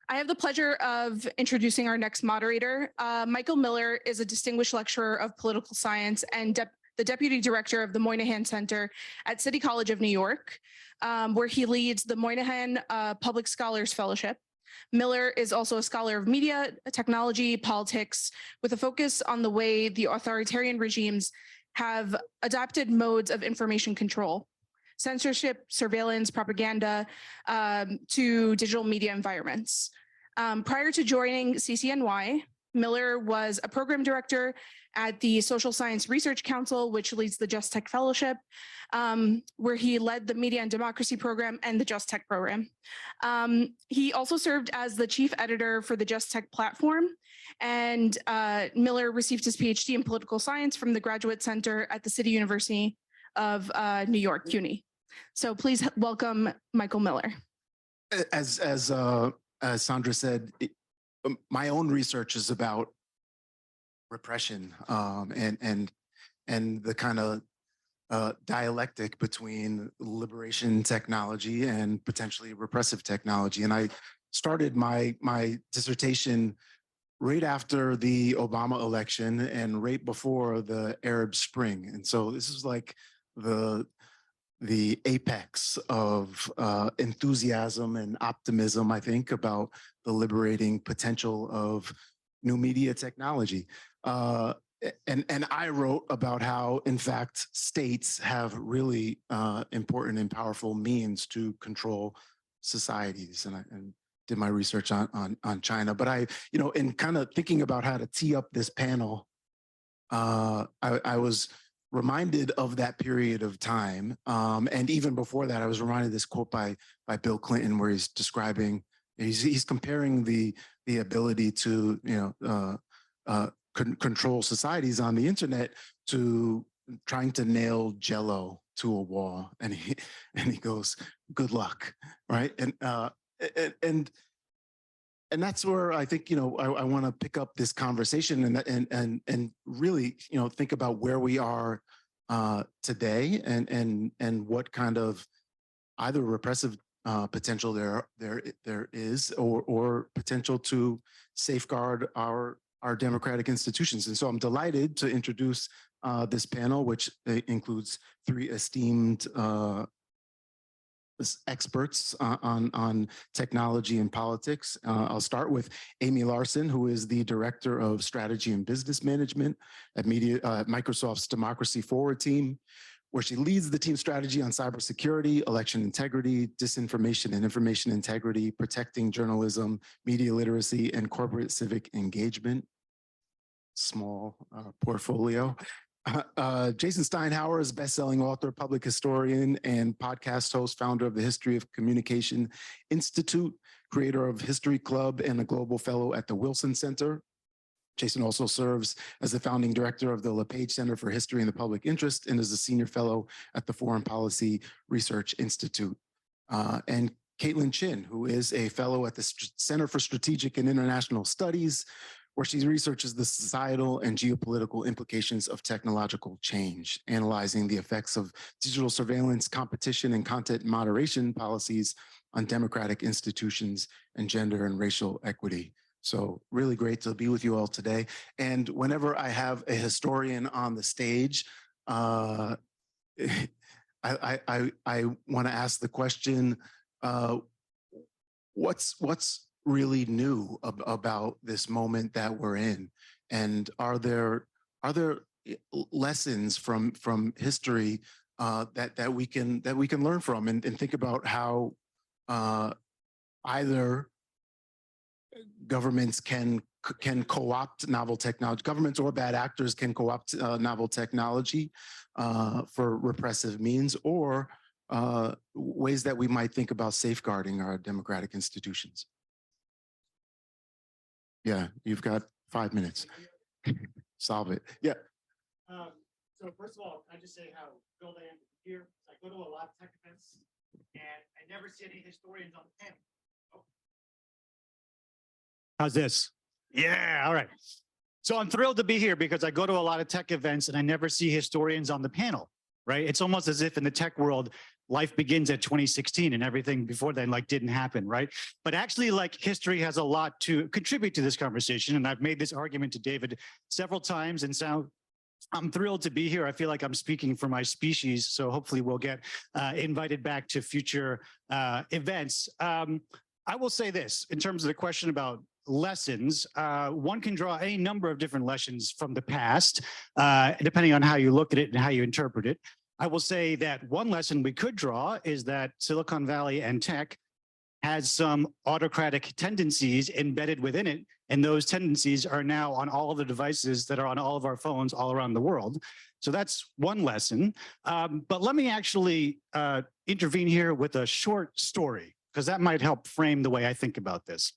I have the pleasure of introducing our next moderator. Michael Miller is a distinguished lecturer of political science and the Deputy Director of the Moynihan Center at City College of New York, where he leads the Moynihan Public Scholars Fellowship. Miller is also a scholar of media, technology, politics, with a focus on the way the authoritarian regimes have adopted modes of information control, censorship, surveillance, propaganda, to digital media environments. Prior to joining CCNY, Miller was a program director at the Social Science Research Council, which leads the Just Tech Fellowship, where he led the Media and Democracy program and the Just Tech program. He also served as the chief editor for the Just Tech platform, and Miller received his PhD in political science from the Graduate Center at the City University of New York, CUNY. So please welcome Michael Miller. As Sandra said, my own research is about repression and the kind of dialectic between liberation technology and potentially repressive technology. And I started my dissertation right after the Obama election and right before the Arab Spring. And so this is like the apex of enthusiasm and optimism, I think, about the liberating potential of new media technology. And I wrote about how, in fact, states have really important and powerful means to control societies. And did my research on China. But in kind of thinking about how to tee up this panel, I was reminded of that period of time. And even before that, I was reminded of this quote by Bill Clinton, where he's describing, he's comparing the ability to, control societies on the internet to trying to nail Jell-O to a wall. And he goes, good luck, right? And that's where I think, I want to pick up this conversation and really, think about where we are today and what kind of either repressive potential there is or potential to safeguard our democratic institutions. And so I'm delighted to introduce this panel, which includes three esteemed experts on technology and politics. I'll start with Amy Larson, who is the Director of Strategy and Business Management at Microsoft's Democracy Forward team, where she leads the team strategy on cybersecurity, election integrity, disinformation and information integrity, protecting journalism, media literacy, and corporate civic engagement. Small portfolio. Jason Steinhauer is best-selling author, public historian, and podcast host, founder of the History of Communication Institute, creator of History Club, and a global fellow at the Wilson Center. Jason also serves as the founding director of the LePage Center for History and the Public Interest and is a senior fellow at the Foreign Policy Research Institute. And Caitlin Chin, who is a fellow at the Center for Strategic and International Studies, where she researches the societal and geopolitical implications of technological change, analyzing the effects of digital surveillance, competition, and content moderation policies on democratic institutions and gender and racial equity. So really great to be with you all today. And whenever I have a historian on the stage, I want to ask the question, what's really new about this moment that we're in, and are there lessons from history that we can learn from and think about how either governments can co-opt novel technology, governments or bad actors can co-opt novel technology for repressive means, or ways that we might think about safeguarding our democratic institutions. Yeah, you've got 5 minutes. Solve it. Yeah. So first of all, I just say how thrilled I am to be here. I go to a lot of tech events, and I never see any historians on the panel. Oh. How's this? Yeah, all right. So I'm thrilled to be here because I go to a lot of tech events and I never see historians on the panel, right? It's almost as if in the tech world, life begins at 2016 and everything before then like didn't happen, right? But actually like history has a lot to contribute to this conversation. And I've made this argument to David several times, and so I'm thrilled to be here. I feel like I'm speaking for my species, so hopefully we'll get invited back to future events. I will say this, in terms of the question about lessons, one can draw any number of different lessons from the past, depending on how you look at it and how you interpret it. I will say that one lesson we could draw is that Silicon Valley and tech has some autocratic tendencies embedded within it, and those tendencies are now on all of the devices that are on all of our phones all around the world. So that's one lesson. But let me actually intervene here with a short story, because that might help frame the way I think about this.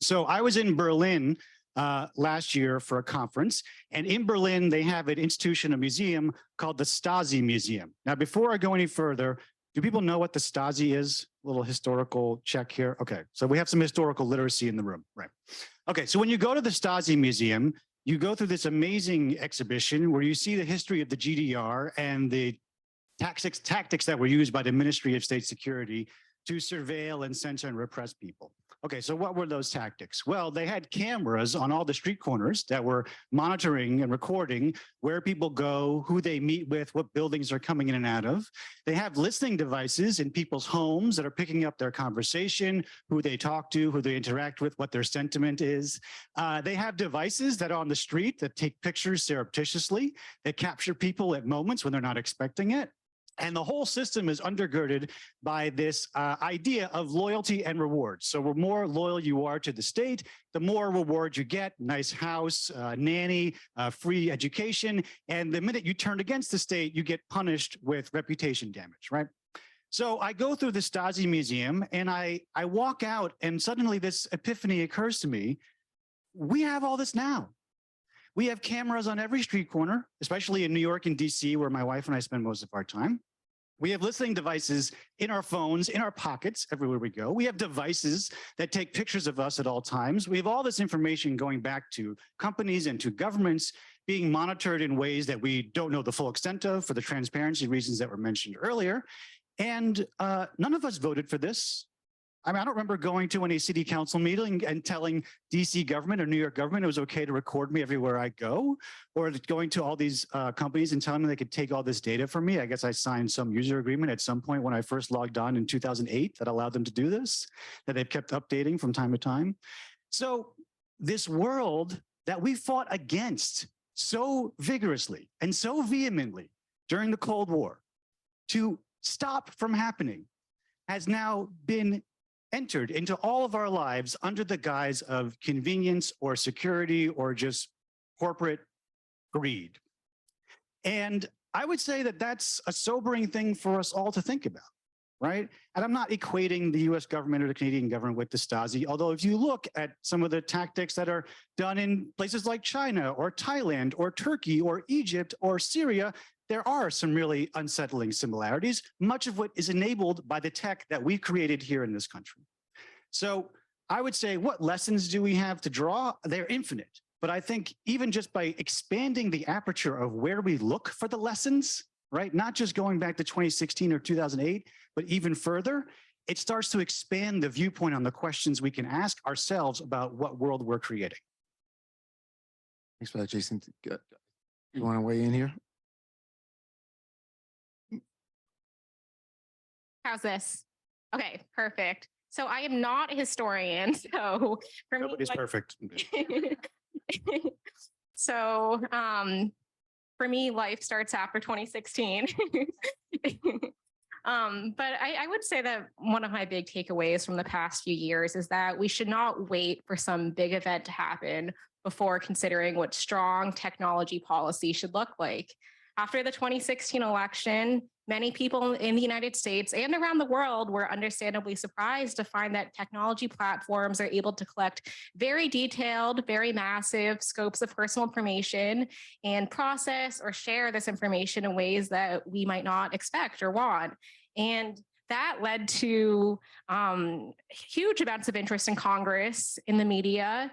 So I was in Berlin last year for a conference, and in Berlin, they have an institution, a museum called the Stasi Museum. Now, before I go any further, do people know what the Stasi is? A little historical check here. Okay, so we have some historical literacy in the room, right? Okay, so when you go to the Stasi Museum, you go through this amazing exhibition where you see the history of the GDR and the tactics that were used by the Ministry of State Security to surveil and censor and repress people. Okay, so what were those tactics? Well, they had cameras on all the street corners that were monitoring and recording where people go, who they meet with, what buildings are coming in and out of. They have listening devices in people's homes that are picking up their conversation, who they talk to, who they interact with, what their sentiment is. They have devices that are on the street that take pictures surreptitiously, that capture people at moments when they're not expecting it. And the whole system is undergirded by this idea of loyalty and reward. So the more loyal you are to the state, the more reward you get, nice house, nanny, free education. And the minute you turn against the state, you get punished with reputation damage, right? So I go through the Stasi Museum and I walk out, and suddenly this epiphany occurs to me. We have all this now. We have cameras on every street corner, especially in New York and DC, where my wife and I spend most of our time. We have listening devices in our phones, in our pockets, everywhere we go. We have devices that take pictures of us at all times. We have all this information going back to companies and to governments being monitored in ways that we don't know the full extent of for the transparency reasons that were mentioned earlier. And none of us voted for this. I mean, I don't remember going to any city council meeting and telling DC government or New York government it was okay to record me everywhere I go, or going to all these companies and telling them they could take all this data from me. I guess I signed some user agreement at some point when I first logged on in 2008 that allowed them to do this, that they've kept updating from time to time. So this world that we fought against so vigorously and so vehemently during the Cold War to stop from happening has now been entered into all of our lives under the guise of convenience or security or just corporate greed. And I would say that that's a sobering thing for us all to think about, right? And I'm not equating the US government or the Canadian government with the Stasi, although if you look at some of the tactics that are done in places like China or Thailand or Turkey or Egypt or Syria, there are some really unsettling similarities, much of what is enabled by the tech that we've created here in this country. So I would say, what lessons do we have to draw? They're infinite. But I think even just by expanding the aperture of where we look for the lessons, right? Not just going back to 2016 or 2008, but even further, it starts to expand the viewpoint on the questions we can ask ourselves about what world we're creating. Thanks for that, Jason. You want to weigh in here? How's this? Okay, perfect. So I am not a historian, so for Nobody's me, perfect. So for me, life starts after 2016. But I would say that one of my big takeaways from the past few years is that we should not wait for some big event to happen before considering what strong technology policy should look like. After the 2016 election, many people in the United States and around the world were understandably surprised to find that technology platforms are able to collect very detailed, very massive scopes of personal information and process or share this information in ways that we might not expect or want. And that led to huge amounts of interest in Congress, in the media.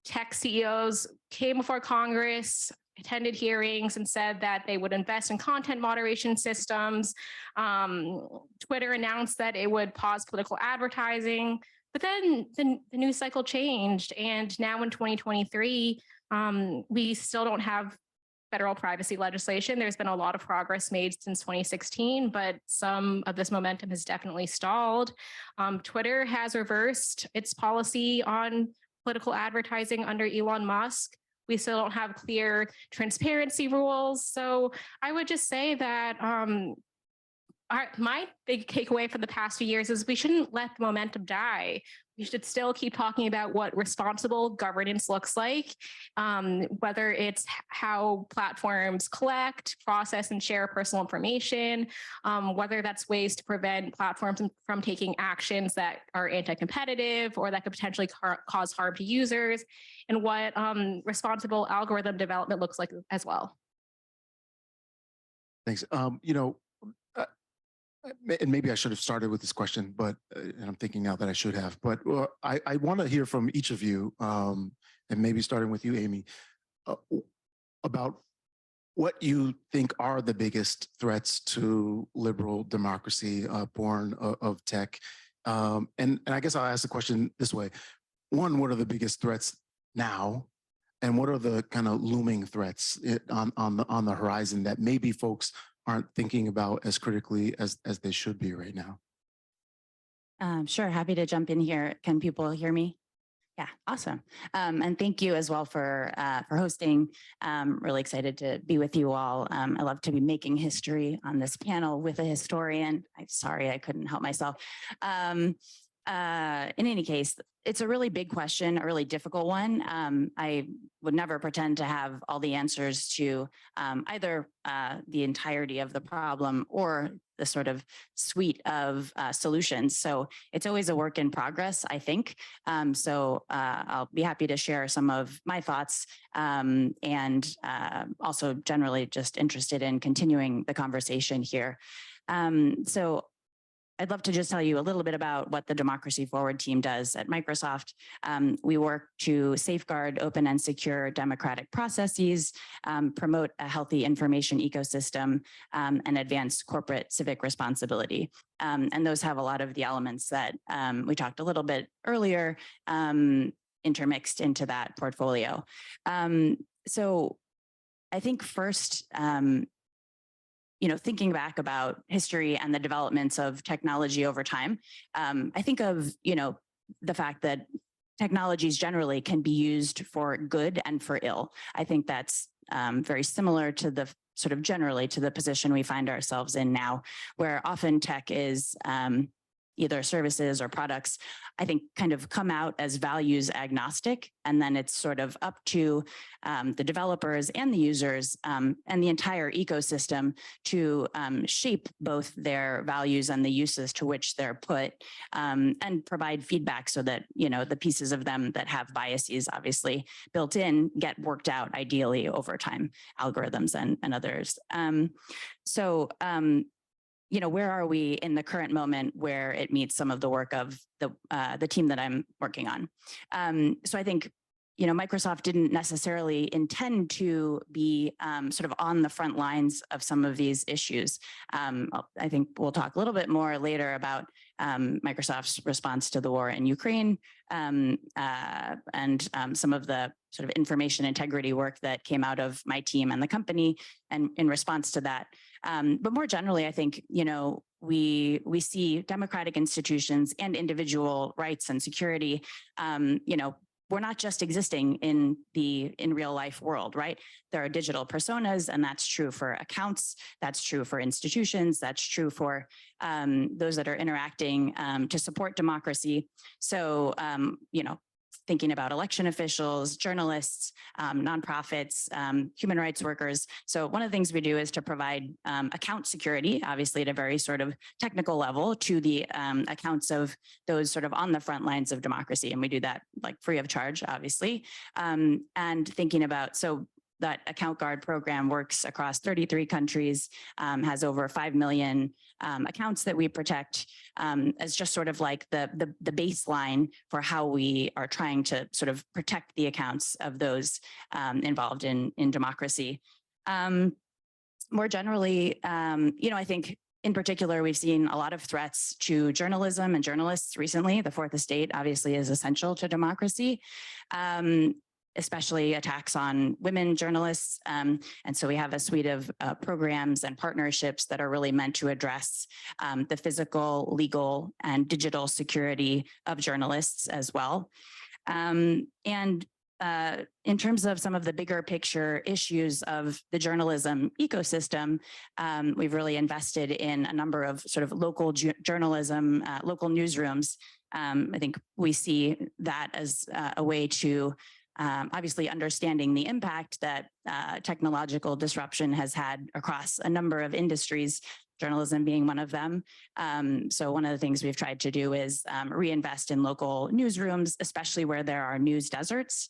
Tech CEOs came before Congress, attended hearings and said that they would invest in content moderation systems. Twitter announced that it would pause political advertising, but then the news cycle changed. And now in 2023, we still don't have federal privacy legislation. There's been a lot of progress made since 2016, but some of this momentum has definitely stalled. Twitter has reversed its policy on political advertising under Elon Musk. We still don't have clear transparency rules. So I would just say that my big takeaway for the past few years is we shouldn't let the momentum die. We should still keep talking about what responsible governance looks like, whether it's how platforms collect, process, and share personal information, whether that's ways to prevent platforms from taking actions that are anti-competitive or that could potentially cause harm to users, and what responsible algorithm development looks like as well. Thanks. And maybe I should have started with this question, but and I'm thinking now that I should have. But I want to hear from each of you, and maybe starting with you, Amy, about what you think are the biggest threats to liberal democracy born of tech. And I guess I'll ask the question this way. One, what are the biggest threats now? And what are the kind of looming threats on the horizon that maybe folks aren't thinking about as critically as they should be right now? Sure, happy to jump in here. Can people hear me? Yeah, awesome. And thank you as well for hosting. Really excited to be with you all. I love to be making history on this panel with a historian. I'm sorry I couldn't help myself. In any case, it's a really big question, a really difficult one. I would never pretend to have all the answers to either the entirety of the problem or the sort of suite of solutions. So it's always a work in progress, I think. So I'll be happy to share some of my thoughts and also generally just interested in continuing the conversation here. So I'd love to just tell you a little bit about what the Democracy Forward team does at Microsoft. We work to safeguard open and secure democratic processes, promote a healthy information ecosystem, and advance corporate civic responsibility. And those have a lot of the elements that we talked a little bit earlier intermixed into that portfolio. So I think first, thinking back about history and the developments of technology over time, I think of, the fact that technologies generally can be used for good and for ill. I think that's very similar to the sort of generally to the position we find ourselves in now, where often tech is either services or products, I think kind of come out as values agnostic. And then it's sort of up to the developers and the users and the entire ecosystem to shape both their values and the uses to which they're put and provide feedback so that, the pieces of them that have biases obviously built in get worked out ideally over time, algorithms and others. Where are we in the current moment where it meets some of the work of the team that I'm working on? So I think, Microsoft didn't necessarily intend to be sort of on the front lines of some of these issues. I think we'll talk a little bit more later about Microsoft's response to the war in Ukraine and some of the sort of information integrity work that came out of my team and the company and in response to that. But more generally, I think, we see democratic institutions and individual rights and security, we're not just existing in real life world, right? There are digital personas, and that's true for accounts. That's true for institutions. That's true for those that are interacting to support democracy. So, thinking about election officials, journalists, nonprofits, human rights workers. So one of the things we do is to provide account security, obviously at a very sort of technical level, to the accounts of those sort of on the front lines of democracy. And we do that like free of charge, obviously. And thinking about, so that account guard program works across 33 countries, has over 5 million accounts that we protect, as just sort of like the baseline for how we are trying to sort of protect the accounts of those involved in democracy. More generally, I think in particular, we've seen a lot of threats to journalism and journalists recently. The fourth estate obviously is essential to democracy, especially attacks on women journalists. And so we have a suite of programs and partnerships that are really meant to address the physical, legal, and digital security of journalists as well. In terms of some of the bigger picture issues of the journalism ecosystem, we've really invested in a number of sort of local journalism, local newsrooms. I think we see that as a way to obviously understanding the impact that technological disruption has had across a number of industries, journalism being one of them. So one of the things we've tried to do is reinvest in local newsrooms, especially where there are news deserts,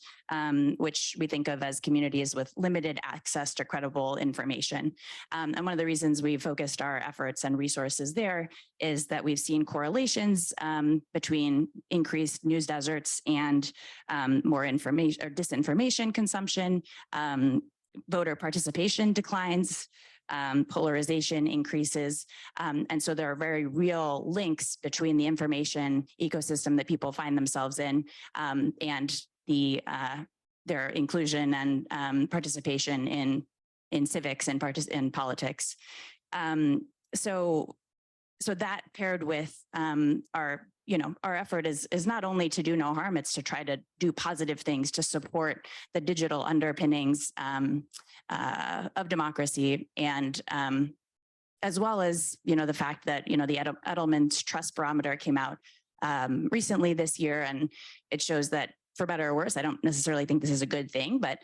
which we think of as communities with limited access to credible information. And one of the reasons we focused our efforts and resources there is that we've seen correlations between increased news deserts and more information or disinformation consumption, voter participation declines, polarization increases. And so there are very real links between the information ecosystem that people find themselves in and their inclusion and participation in civics and in politics. So that paired with our effort is not only to do no harm, it's to try to do positive things to support the digital underpinnings of democracy, and as well as the fact that the Edelman's Trust Barometer came out recently this year, and it shows that, for better or worse, I don't necessarily think this is a good thing, but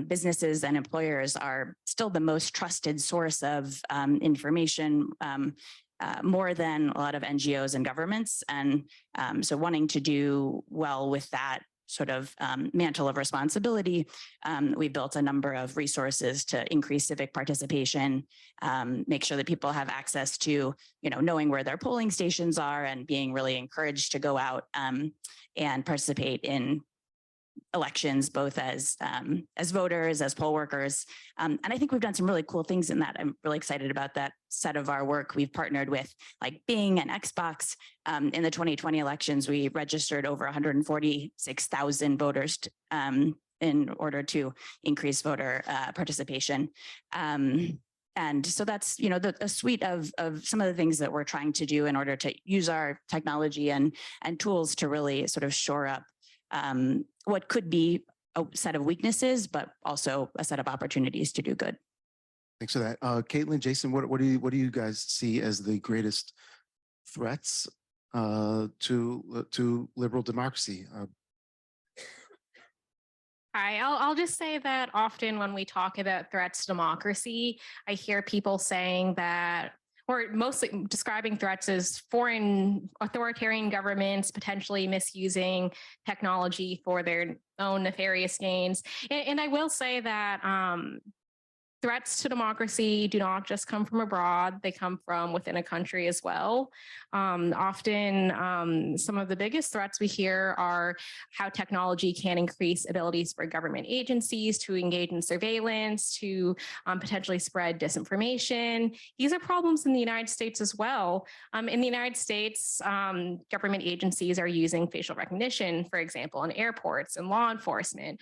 businesses and employers are still the most trusted source of information, more than a lot of NGOs and governments. And so wanting to do well with that sort of mantle of responsibility, we built a number of resources to increase civic participation, make sure that people have access to, knowing where their polling stations are and being really encouraged to go out and participate in elections, both as voters, as poll workers. And I think we've done some really cool things in that. I'm really excited about that set of our work. We've partnered with like Bing and Xbox. In the 2020 elections, we registered over 146,000 voters in order to increase voter participation. And so that's, a suite of some of the things that we're trying to do in order to use our technology and tools to really sort of shore up what could be a set of weaknesses, but also a set of opportunities to do good. Thanks for that. Caitlin, Jason, what do you guys see as the greatest threats to liberal democracy? I'll just say that often when we talk about threats to democracy, I hear people saying that, or mostly describing threats as foreign authoritarian governments potentially misusing technology for their own nefarious gains. And I will say that threats to democracy do not just come from abroad, they come from within a country as well. Often, some of the biggest threats we hear are how technology can increase abilities for government agencies to engage in surveillance, to potentially spread disinformation. These are problems in the United States as well. In the United States, government agencies are using facial recognition, for example, in airports and law enforcement.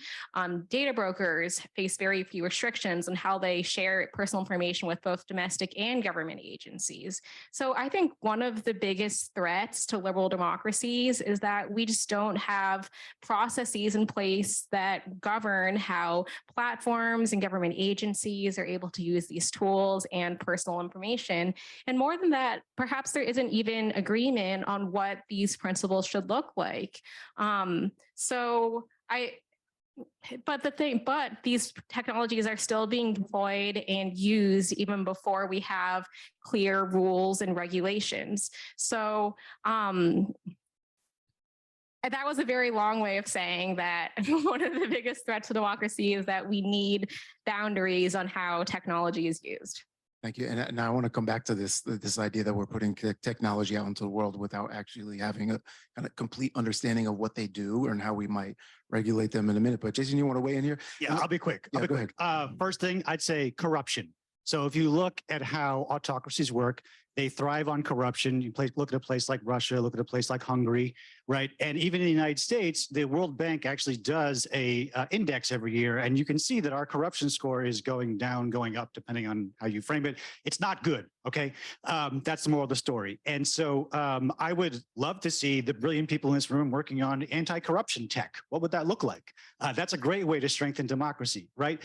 Data brokers face very few restrictions on how they share personal information with both domestic and government agencies. So I think one of the biggest threats to liberal democracies is that we just don't have processes in place that govern how platforms and government agencies are able to use these tools and personal information. And more than that, perhaps there isn't even agreement on what these principles should look like. But these technologies are still being deployed and used even before we have clear rules and regulations. So And that was a very long way of saying that one of the biggest threats to democracy is that we need boundaries on how technology is used. Thank you. And I want to come back to this idea that we're putting technology out into the world without actually having a kind of complete understanding of what they do and how we might regulate them in a minute. But Jason, you want to weigh in here? Yeah, I'll be quick. Yeah, I'll be go quick. First thing, I'd say corruption. So if you look at how autocracies work, they thrive on corruption. You look at a place like Russia, look at a place like Hungary, right? And even in the United States, the World Bank actually does a index every year, and you can see that our corruption score is going down, going up, depending on how you frame it. It's not good, okay? That's the moral of the story. And so I would love to see the brilliant people in this room working on anti-corruption tech. What would that look like? That's a great way to strengthen democracy, right?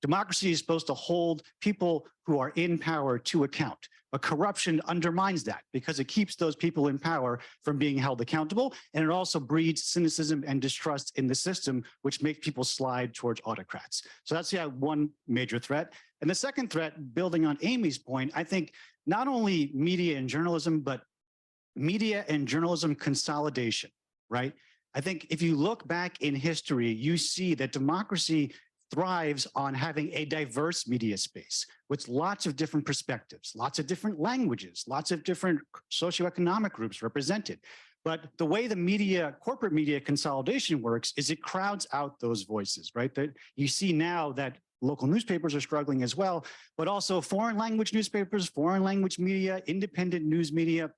Democracy is supposed to hold people who are in power to account. But corruption undermines that because it keeps those people in power from being held accountable. And it also breeds cynicism and distrust in the system, which makes people slide towards autocrats. So that's one major threat. And the second threat, building on Amy's point, I think not only media and journalism, but media and journalism consolidation, right? I think if you look back in history, you see that democracy thrives on having a diverse media space with lots of different perspectives, lots of different languages, lots of different socioeconomic groups represented. But the way the media, corporate media consolidation works is it crowds out those voices, right? That you see now that local newspapers are struggling as well, but also foreign language newspapers, foreign language media, independent news media.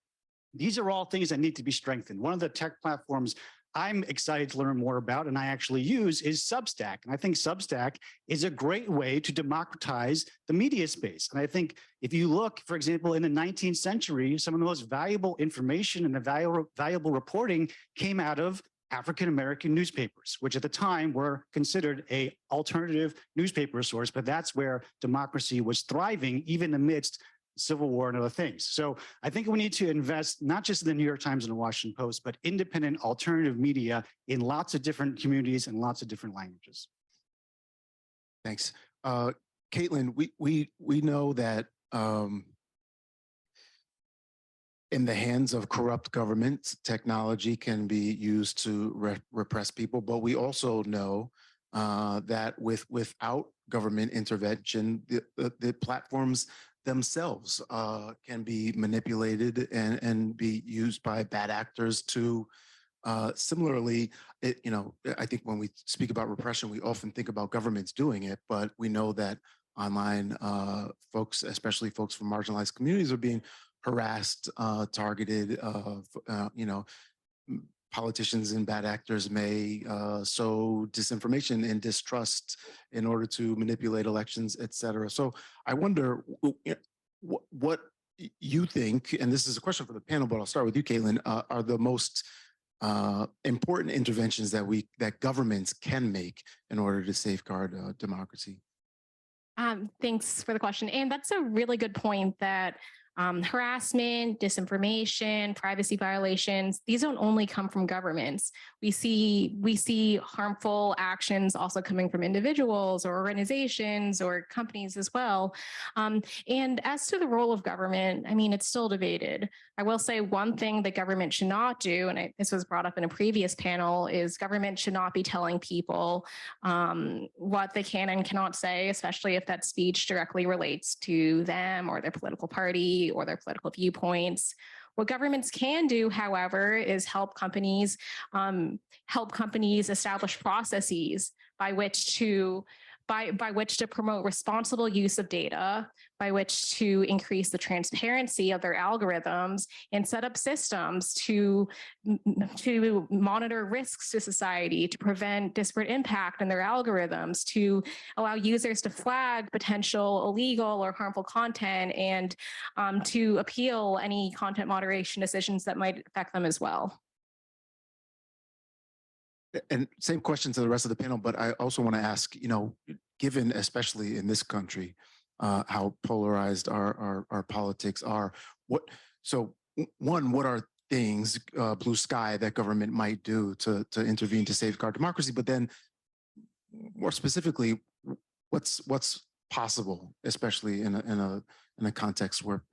These are all things that need to be strengthened. One of the tech platforms I'm excited to learn more about and I actually use is Substack. And I think Substack is a great way to democratize the media space. And I think if you look, for example, in the 19th century, some of the most valuable information and the valuable reporting came out of African-American newspapers, which at the time were considered an alternative newspaper source, but that's where democracy was thriving even amidst Civil War and other things. So I think we need to invest not just in the New York Times and the Washington Post, but independent alternative media in lots of different communities and lots of different languages. Thanks. Caitlin, we know that in the hands of corrupt governments, technology can be used to repress people, but we also know that without government intervention, the platforms themselves can be manipulated and be used by bad actors to similarly, I think when we speak about repression, we often think about governments doing it, but we know that online folks, especially folks from marginalized communities, are being harassed, targeted, politicians and bad actors may sow disinformation and distrust in order to manipulate elections, et cetera. So I wonder what you think, and this is a question for the panel, but I'll start with you, Caitlin, are the most important interventions that governments can make in order to safeguard democracy? Thanks for the question. And that's a really good point that harassment, disinformation, privacy violations, these don't only come from governments. We see harmful actions also coming from individuals or organizations or companies as well. And as to the role of government, I mean, it's still debated. I will say one thing that government should not do, and this was brought up in a previous panel, is government should not be telling people what they can and cannot say, especially if that speech directly relates to them or their political party or their political viewpoints. What governments can do, however, is help companies establish processes by which to promote responsible use of data, by which to increase the transparency of their algorithms and set up systems to monitor risks to society, to prevent disparate impact in their algorithms, to allow users to flag potential illegal or harmful content, and to appeal any content moderation decisions that might affect them as well. And same question to the rest of the panel, but I also want to ask, given especially in this country, how polarized our politics are, what are things, blue sky, that government might do to intervene to safeguard democracy? But then more specifically, what's possible, especially in a context where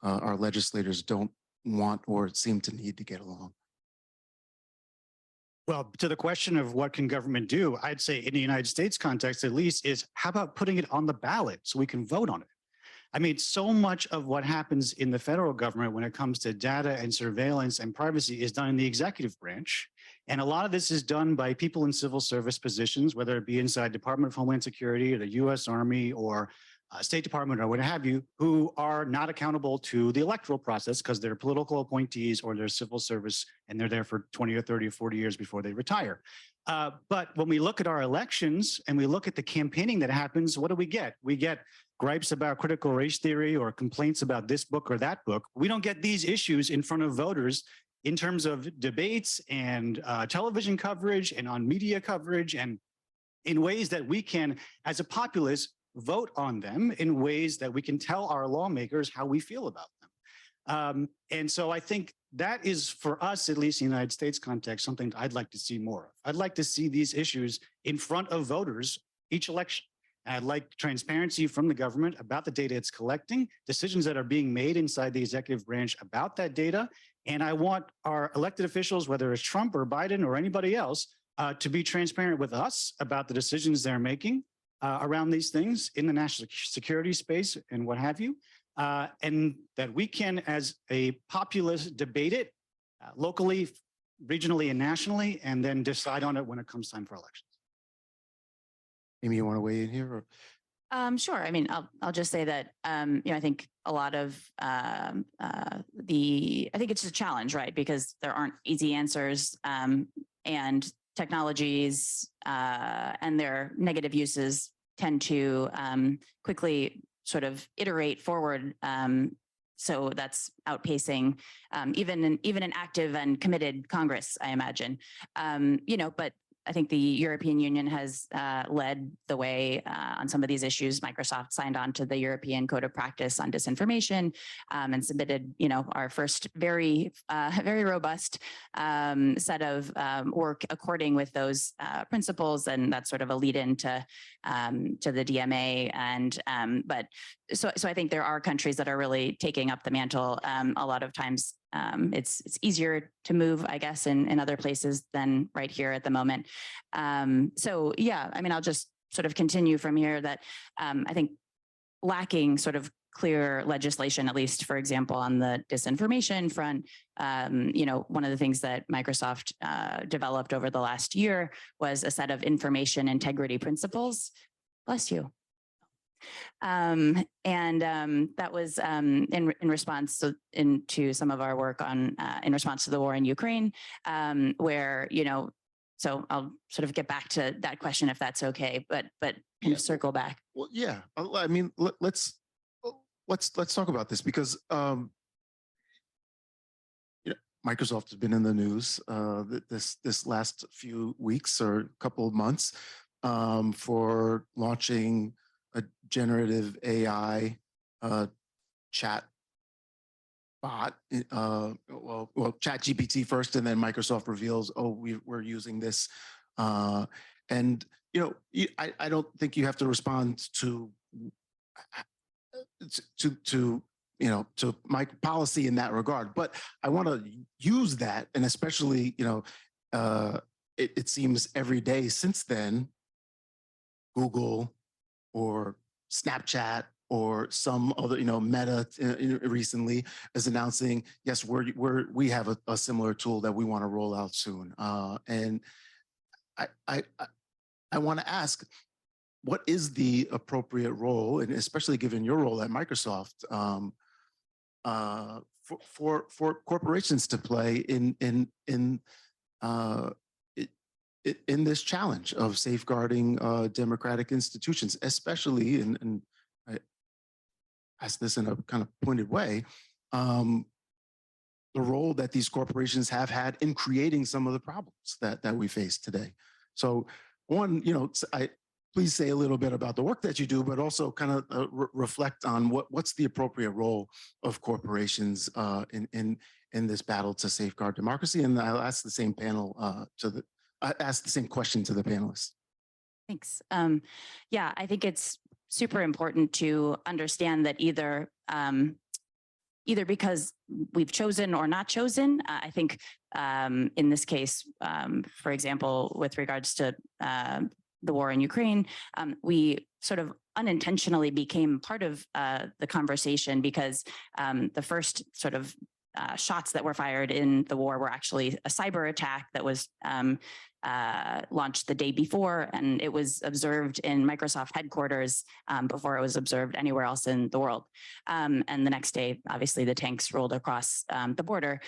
our legislators don't want or seem to need to get along? Well, to the question of what can government do, I'd say in the United States context, at least, is how about putting it on the ballot so we can vote on it? I mean, so much of what happens in the federal government when it comes to data and surveillance and privacy is done in the executive branch. And a lot of this is done by people in civil service positions, whether it be inside Department of Homeland Security or the US Army or State Department or what have you, who are not accountable to the electoral process because they're political appointees or they're civil service and they're there for 20 or 30 or 40 years before they retire. But when we look at our elections and we look at the campaigning that happens, what do? We get gripes about critical race theory or complaints about this book or that book. We don't get these issues in front of voters in terms of debates and television coverage and on media coverage and in ways that we can, as a populace, vote on them in ways that we can tell our lawmakers how we feel about them. And so I think that is, for us, at least in the United States context, something I'd like to see more of. I'd like to see these issues in front of voters each election. And I'd like transparency from the government about the data it's collecting, decisions that are being made inside the executive branch about that data. And I want our elected officials, whether it's Trump or Biden or anybody else, to be transparent with us about the decisions they're making around these things in the national security space and what have you, and that we can, as a populace, debate it locally, regionally, and nationally, and then decide on it when it comes time for elections. Amy, you want to weigh in here? Or? Sure. I mean, I'll just say that, I think a lot of I think it's a challenge, right? Because there aren't easy answers, and technologies and their negative uses tend to quickly sort of iterate forward. So that's outpacing even an active and committed Congress, I imagine. But I think the European Union has led the way on some of these issues. Microsoft signed on to the European Code of Practice on Disinformation and submitted, our first very robust set of work according with those principles, and that's sort of a lead into the DMA. And so I think there are countries that are really taking up the mantle. A lot of times it's easier to move, I guess, in other places than right here at the moment. So yeah, I mean, I'll just sort of continue from here that I think lacking sort of clear legislation, at least, for example, on the disinformation front, one of the things that Microsoft developed over the last year was a set of information integrity principles. Bless you. That was in response to some of our work on in response to the war in Ukraine, where so I'll sort of get back to that question if that's okay, but kind of circle back. Well, yeah. I mean, let's talk about this because Microsoft has been in the news this last few weeks or couple of months for launching a generative AI chat bot. Well, Chat GPT first, and then Microsoft reveals, oh, we're using this. And I don't think you have to respond to my policy in that regard, but I want to use that, and especially it seems every day since then, Google or Snapchat or some other, Meta recently is announcing, yes, we have a similar tool that we want to roll out soon. And I want to ask, what is the appropriate role, and especially given your role at Microsoft, for corporations to play in this challenge of safeguarding democratic institutions, especially, and I ask this in a kind of pointed way, the role that these corporations have had in creating some of the problems that we face today. So one, please say a little bit about the work that you do, but also kind of reflect on what's the appropriate role of corporations in this battle to safeguard democracy. And I'll ask the same ask the same question to the panelists. Thanks. Yeah, I think it's super important to understand that either, either because we've chosen or not chosen. I think in this case, for example, with regards to the war in Ukraine, we sort of unintentionally became part of the conversation because the first sort of shots that were fired in the war were actually a cyber attack that was launched the day before, and it was observed in Microsoft headquarters before it was observed anywhere else in the world. And the next day, obviously, the tanks rolled across the border,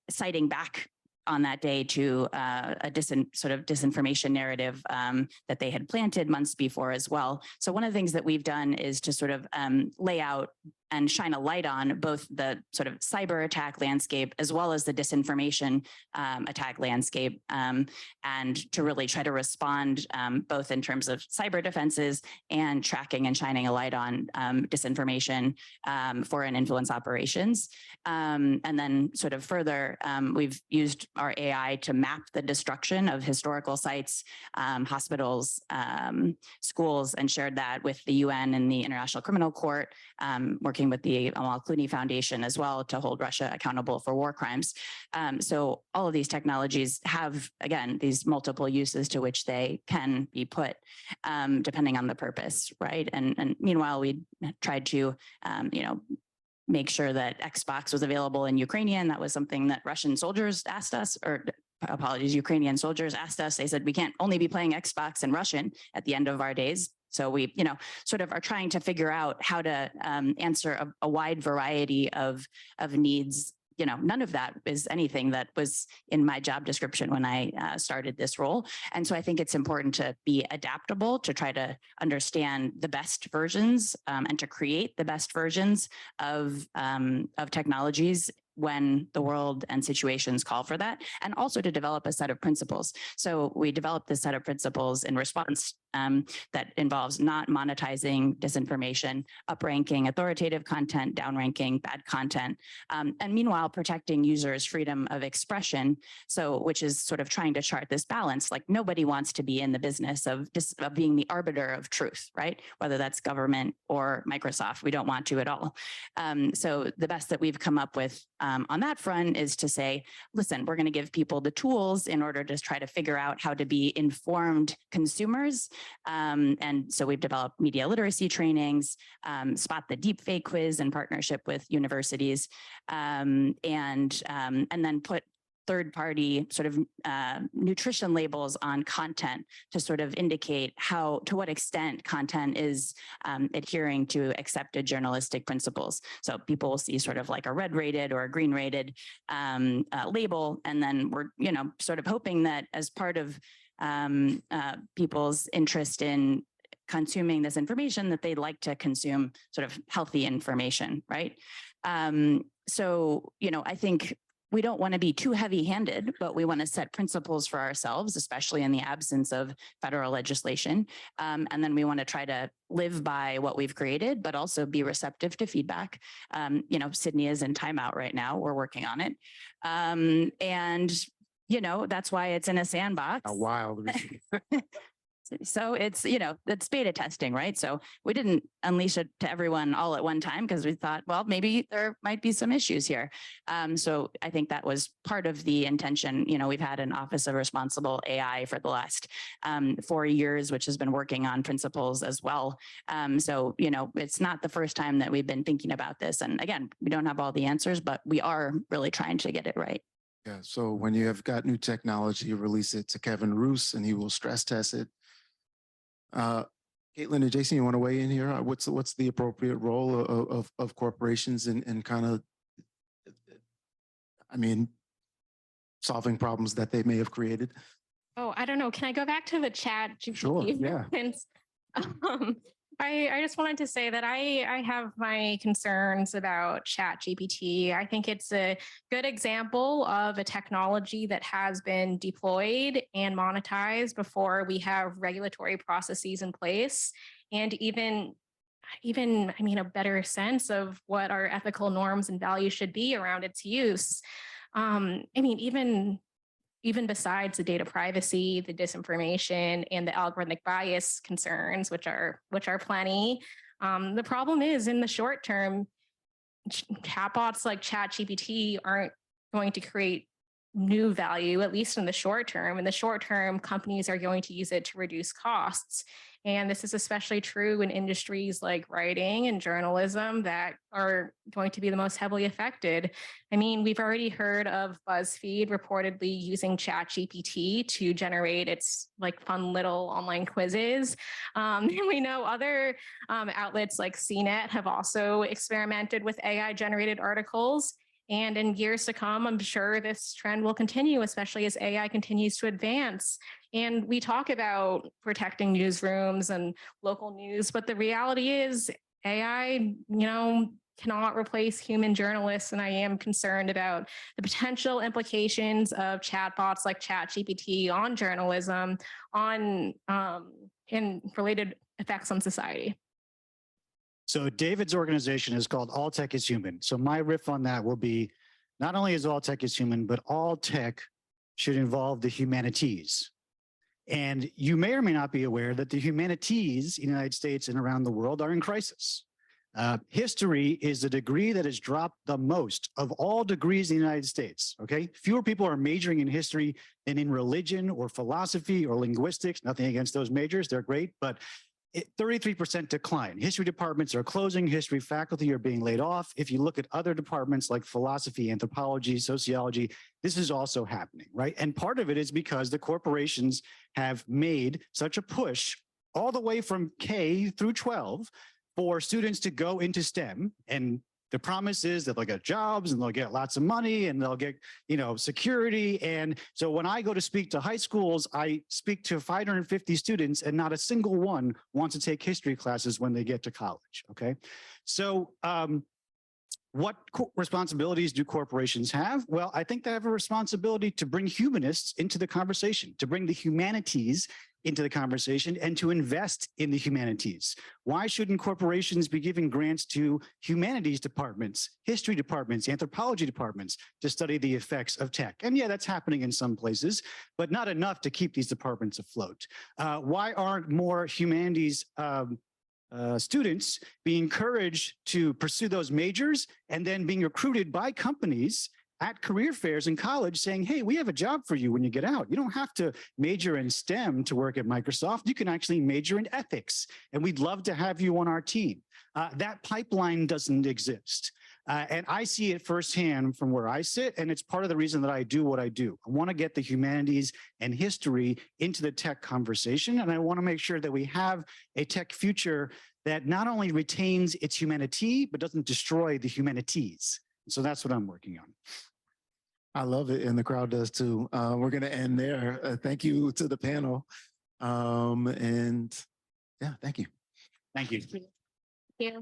citing back on that day to a sort of disinformation narrative that they had planted months before as well. So one of the things that we've done is to sort of lay out and shine a light on both the sort of cyber attack landscape as well as the disinformation attack landscape, and to really try to respond both in terms of cyber defenses and tracking and shining a light on disinformation, foreign influence operations. And then sort of further, we've used our AI to map the destruction of historical sites, hospitals, schools, and shared that with the UN and the International Criminal Court, working with the Amal Clooney Foundation as well to hold Russia accountable for war crimes. So all of these technologies have, again, these multiple uses to which they can be put, depending on the purpose, right? And meanwhile, we tried to, make sure that Xbox was available in Ukrainian. That was something that Russian soldiers asked us, or apologies, Ukrainian soldiers asked us. They said, we can't only be playing Xbox in Russian at the end of our days. So we, sort of are trying to figure out how to answer a wide variety of needs. None of that is anything that was in my job description when I started this role. And so I think it's important to be adaptable, to try to understand the best versions and to create the best versions of technologies when the world and situations call for that, and also to develop a set of principles. So we developed this set of principles in response that involves not monetizing disinformation, upranking authoritative content, downranking bad content, and meanwhile protecting users' freedom of expression. So, which is sort of trying to chart this balance. Like, nobody wants to be in the business of being the arbiter of truth, right? Whether that's government or Microsoft, we don't want to at all. So the best that we've come up with on that front is to say, listen, we're going to give people the tools in order to try to figure out how to be informed consumers. And so we've developed media literacy trainings, Spot the Deepfake quiz in partnership with universities, and then put third-party sort of nutrition labels on content to sort of indicate to what extent content is adhering to accepted journalistic principles. So people will see sort of like a red rated or a green rated label, and then we're sort of hoping that as part of people's interest in consuming this information, that they'd like to consume sort of healthy information, right? So I think we don't want to be too heavy-handed, but we want to set principles for ourselves, especially in the absence of federal legislation. And then we want to try to live by what we've created, but also be receptive to feedback. Sydney is in timeout right now. We're working on it. And that's why it's in a sandbox. A wild. So it's, it's beta testing, right? So we didn't unleash it to everyone all at one time because we thought, well, maybe there might be some issues here. So I think that was part of the intention. We've had an Office of Responsible AI for the last 4 years, which has been working on principles as well. So, it's not the first time that we've been thinking about this. And again, we don't have all the answers, but we are really trying to get it right. Yeah. So when you have got new technology, you release it to Kevin Roos and he will stress test it. Caitlin and Jason, you want to weigh in here? What's the appropriate role of corporations in kind of, solving problems that they may have created? Oh, I don't know. Can I go back to the chat? Sure, yeah. I just wanted to say that I have my concerns about ChatGPT. I think it's a good example of a technology that has been deployed and monetized before we have regulatory processes in place, and even a better sense of what our ethical norms and values should be around its use. Even besides the data privacy, the disinformation, and the algorithmic bias concerns, which are plenty, the problem is in the short term, chatbots like ChatGPT aren't going to create new value, at least in the short term. In the short term, companies are going to use it to reduce costs. And this is especially true in industries like writing and journalism that are going to be the most heavily affected. I mean, we've already heard of BuzzFeed reportedly using ChatGPT to generate its like fun little online quizzes. We know other outlets like CNET have also experimented with AI generated articles. And in years to come, I'm sure this trend will continue, especially as AI continues to advance. And we talk about protecting newsrooms and local news, but the reality is AI, cannot replace human journalists. And I am concerned about the potential implications of chatbots like ChatGPT on journalism, and related effects on society. So David's organization is called All Tech is Human. So my riff on that will be, not only is all tech is human, but all tech should involve the humanities. And you may or may not be aware that the humanities in the United States and around the world are in crisis. History is the degree that has dropped the most of all degrees in the United States, okay? Fewer people are majoring in history than in religion or philosophy or linguistics. Nothing against those majors, they're great, but 33% decline. History departments are closing, history faculty are being laid off. If you look at other departments like philosophy, anthropology, sociology, this is also happening, right? And part of it is because the corporations have made such a push all the way from K through 12 for students to go into STEM. And the promise is that they'll get jobs and they'll get lots of money and they'll get, security. And so when I go to speak to high schools, I speak to 550 students and not a single one wants to take history classes when they get to college, okay? So what responsibilities do corporations have? Well, I think they have a responsibility to bring humanists into the conversation, to bring the humanities into the conversation and to invest in the humanities. Why shouldn't corporations be giving grants to humanities departments, history departments, anthropology departments to study the effects of tech? And yeah, that's happening in some places, but not enough to keep these departments afloat. Why aren't more humanities students being encouraged to pursue those majors and then being recruited by companies at career fairs in college saying, hey, we have a job for you when you get out. You don't have to major in STEM to work at Microsoft. You can actually major in ethics, and we'd love to have you on our team. That pipeline doesn't exist. And I see it firsthand from where I sit, and it's part of the reason that I do what I do. I want to get the humanities and history into the tech conversation, and I want to make sure that we have a tech future that not only retains its humanity, but doesn't destroy the humanities. So that's what I'm working on. I love it, and the crowd does too. We're going to end there. Thank you to the panel. And yeah, thank you. Thank you. Yeah.